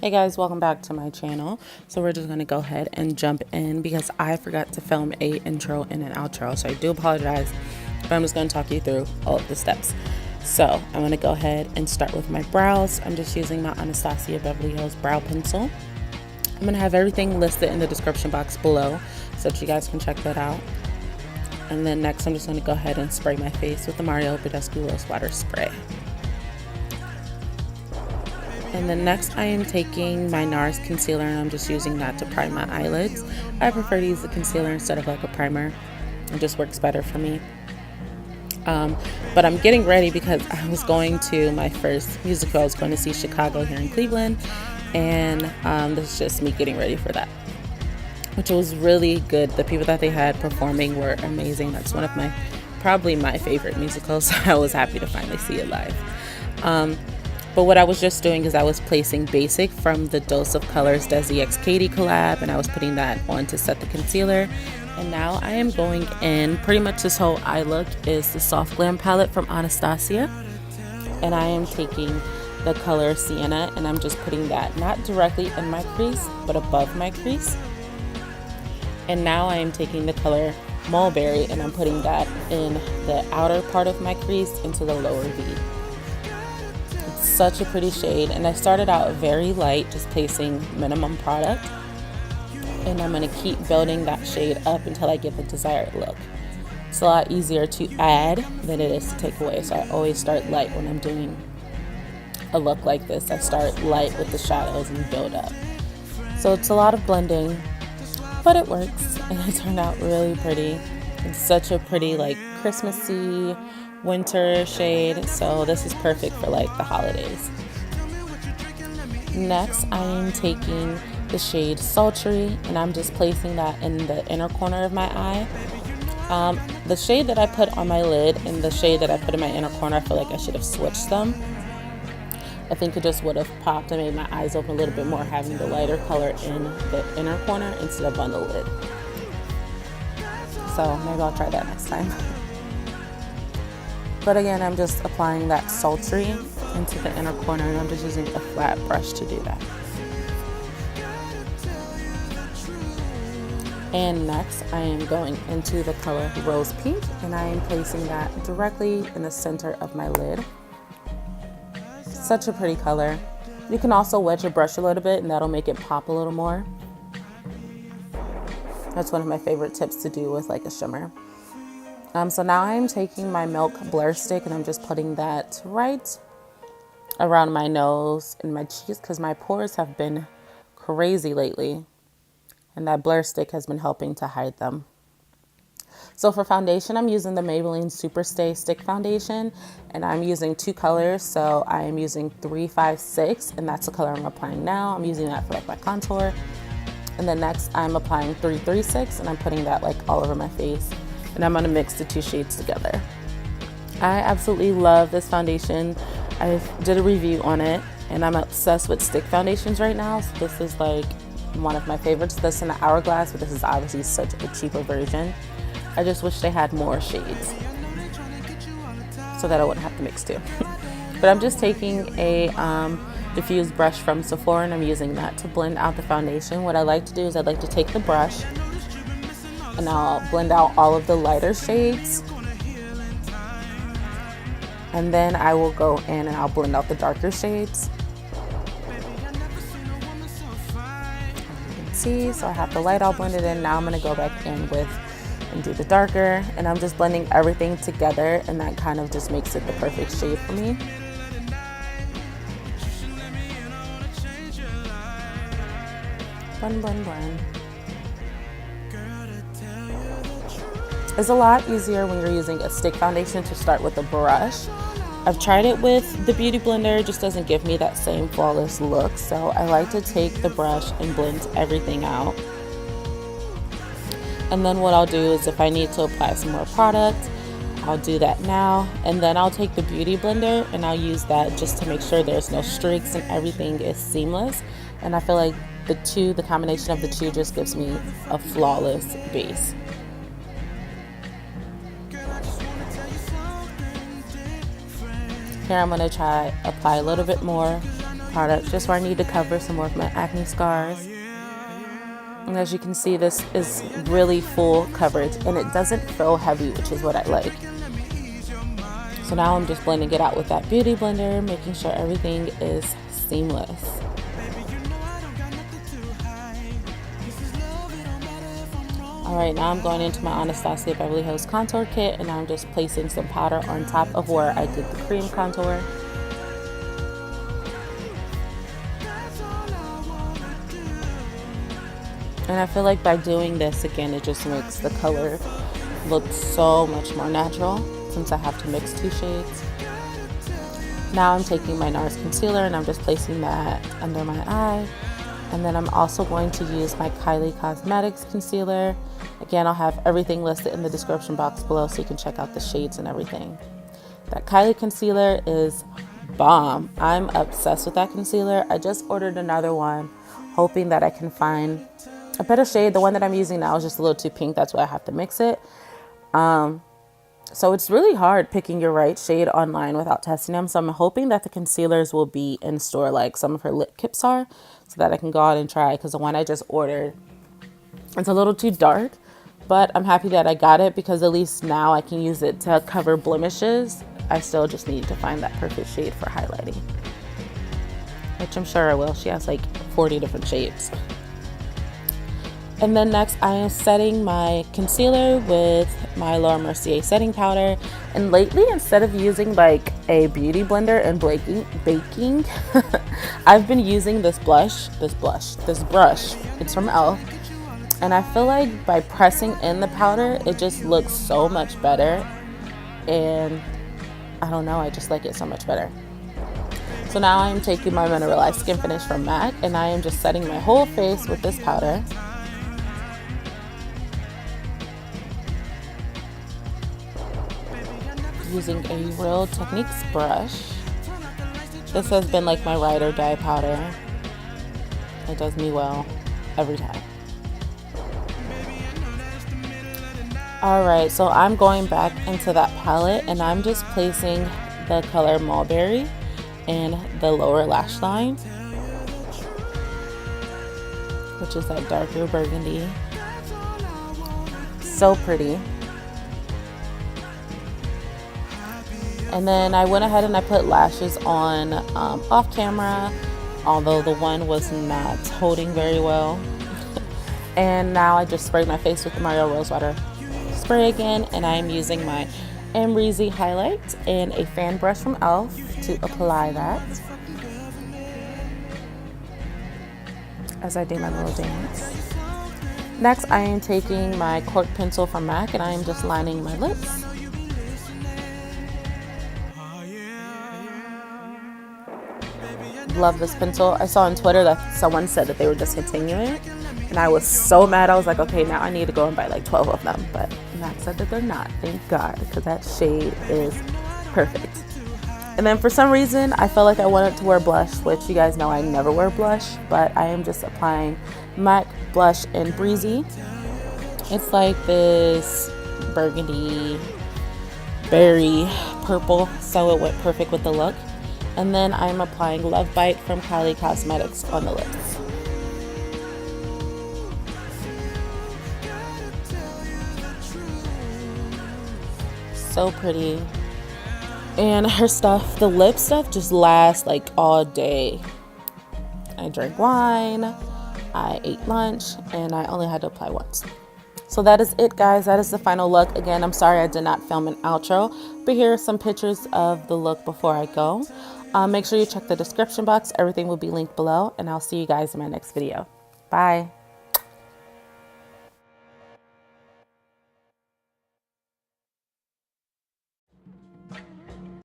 Hey guys, welcome back to my channel. So we're just going to go ahead and jump in because I forgot to film a intro and an outro. So I do apologize, but I'm just going to talk you through all of the steps. So I'm going to go ahead and start with my brows. I'm just using my Anastasia Beverly Hills brow pencil. I'm going to have everything listed in the description box below so that you guys can check that out. And then next I'm just going to go ahead and spray my face with the Mario Badescu Rose Water Spray. And then next I am taking my NARS concealer and I'm just using that to prime my eyelids. I prefer to use the concealer instead of like a primer. It just works better for me. But I'm getting ready because I was going to my first musical. I was going to see Chicago here in Cleveland, and this is just me getting ready for that, which was really good. The people that they had performing were amazing. That's one of probably my favorite musicals, so I was happy to finally see it live. But what I was just doing is I was placing Basic from the Dose of Colors Desi X Katie collab, and I was putting that on to set the concealer. And now I am going in, pretty much this whole eye look is the Soft Glam palette from Anastasia. And I am taking the color Sienna and I'm just putting that not directly in my crease, but above my crease. And now I am taking the color Mulberry and I'm putting that in the outer part of my crease into the lower V. Such a pretty shade, and I started out very light, just placing minimum product, and I'm going to keep building that shade up until I get the desired look. It's a lot easier to add than it is to take away, so I always start light when I'm doing a look like this. I start light with the shadows and build up. So it's a lot of blending, but it works, and it turned out really pretty. It's such a pretty like Christmassy winter shade, so this is perfect for like the holidays. Next I am taking the shade Sultry and I'm just placing that in the inner corner of my eye. The shade that I put on my lid and the shade that I put in my inner corner, I feel like I should have switched them. I think it just would have popped and made my eyes open a little bit more having the lighter color in the inner corner instead of on the lid. So maybe I'll try that next time. But again, I'm just applying that Sultry into the inner corner and I'm just using a flat brush to do that. And next I am going into the color Rose Pink and I am placing that directly in the center of my lid. Such a pretty color. You can also wet your brush a little bit and that'll make it pop a little more. That's one of my favorite tips to do with like a shimmer. So now I'm taking my Milk Blur Stick and I'm just putting that right around my nose and my cheeks because my pores have been crazy lately. And that blur stick has been helping to hide them. So for foundation, I'm using the Maybelline Super Stay Stick Foundation. And I'm using two colors. So I am using 356 and that's the color I'm applying now. I'm using that for like my contour. And then next I'm applying 336 and I'm putting that like all over my face. And I'm going to mix the two shades together. I absolutely love this foundation. I did a review on it and I'm obsessed with stick foundations right now. So this is like one of my favorites. This in the Hourglass, but this is obviously such a cheaper version. I just wish they had more shades so that I wouldn't have to mix two. But I'm just taking a diffused brush from Sephora and I'm using that to blend out the foundation. What I like to do is I like to take the brush and I'll blend out all of the lighter shades. And then I will go in and I'll blend out the darker shades. As you can see, so I have the light all blended in. Now I'm gonna go back in with and do the darker. And I'm just blending everything together and that kind of just makes it the perfect shade for me. Blend, blend, blend. It's a lot easier when you're using a stick foundation to start with a brush. I've tried it with the Beauty Blender, it just doesn't give me that same flawless look. So I like to take the brush and blend everything out. And then what I'll do is if I need to apply some more product, I'll do that now. And then I'll take the Beauty Blender and I'll use that just to make sure there's no streaks and everything is seamless. And I feel like the combination of the two just gives me a flawless base. Here I'm going to apply a little bit more product just where I need to cover some more of my acne scars. And as you can see, this is really full coverage and it doesn't feel heavy, which is what I like. So now I'm just blending it out with that beauty blender, making sure everything is seamless. Alright, now I'm going into my Anastasia Beverly Hills contour kit and I'm just placing some powder on top of where I did the cream contour. And I feel like by doing this again, it just makes the color look so much more natural since I have to mix two shades. Now I'm taking my NARS concealer and I'm just placing that under my eye. And then I'm also going to use my Kylie Cosmetics concealer. Again, I'll have everything listed in the description box below so you can check out the shades and everything. That Kylie concealer is bomb. I'm obsessed with that concealer. I just ordered another one, hoping that I can find a better shade. The one that I'm using now is just a little too pink. That's why I have to mix it. So it's really hard picking your right shade online without testing them. So I'm hoping that the concealers will be in store like some of her lip kits are, so that I can go out and try, because the one I just ordered, it's a little too dark, but I'm happy that I got it because at least now I can use it to cover blemishes. I still just need to find that perfect shade for highlighting, which I'm sure I will. She has like 40 different shades. And then next I am setting my concealer with my Laura Mercier setting powder. And lately, instead of using like a beauty blender and baking, I've been using this brush. It's from e.l.f. And I feel like by pressing in the powder, it just looks so much better. And I don't know, I just like it so much better. So now I'm taking my Mineralized Skin Finish from MAC and I am just setting my whole face with this powder. Using a Real Techniques brush. This has been like my ride or die powder. It does me well every time. Alright, so I'm going back into that palette and I'm just placing the color Mulberry in the lower lash line, which is that darker burgundy. So pretty. And then I went ahead and I put lashes on off camera, although the one was not holding very well. And now I just sprayed my face with the Mario Rosewater spray again, and I'm using my Amrezy highlight and a fan brush from e.l.f. to apply that as I do my little dance. Next, I am taking my cork pencil from MAC and I am just lining my lips. Love this pencil. I saw on Twitter that someone said that they were discontinuing it, and I was so mad. I was like, okay, now I need to go and buy like 12 of them, but Mac said that they're not. Thank God, because that shade is perfect. And then for some reason, I felt like I wanted to wear blush, which you guys know I never wear blush, but I am just applying MAC blush in Breezy. It's like this burgundy berry purple, so it went perfect with the look. And then I'm applying Love Bite from Kylie Cosmetics on the lips. So pretty. And her stuff, the lip stuff, just lasts like all day. I drank wine, I ate lunch, and I only had to apply once. So that is it, guys. That is the final look. Again, I'm sorry I did not film an outro, but here are some pictures of the look before I go. Make sure you check the description box. Everything will be linked below, and I'll see you guys in my next video. Bye.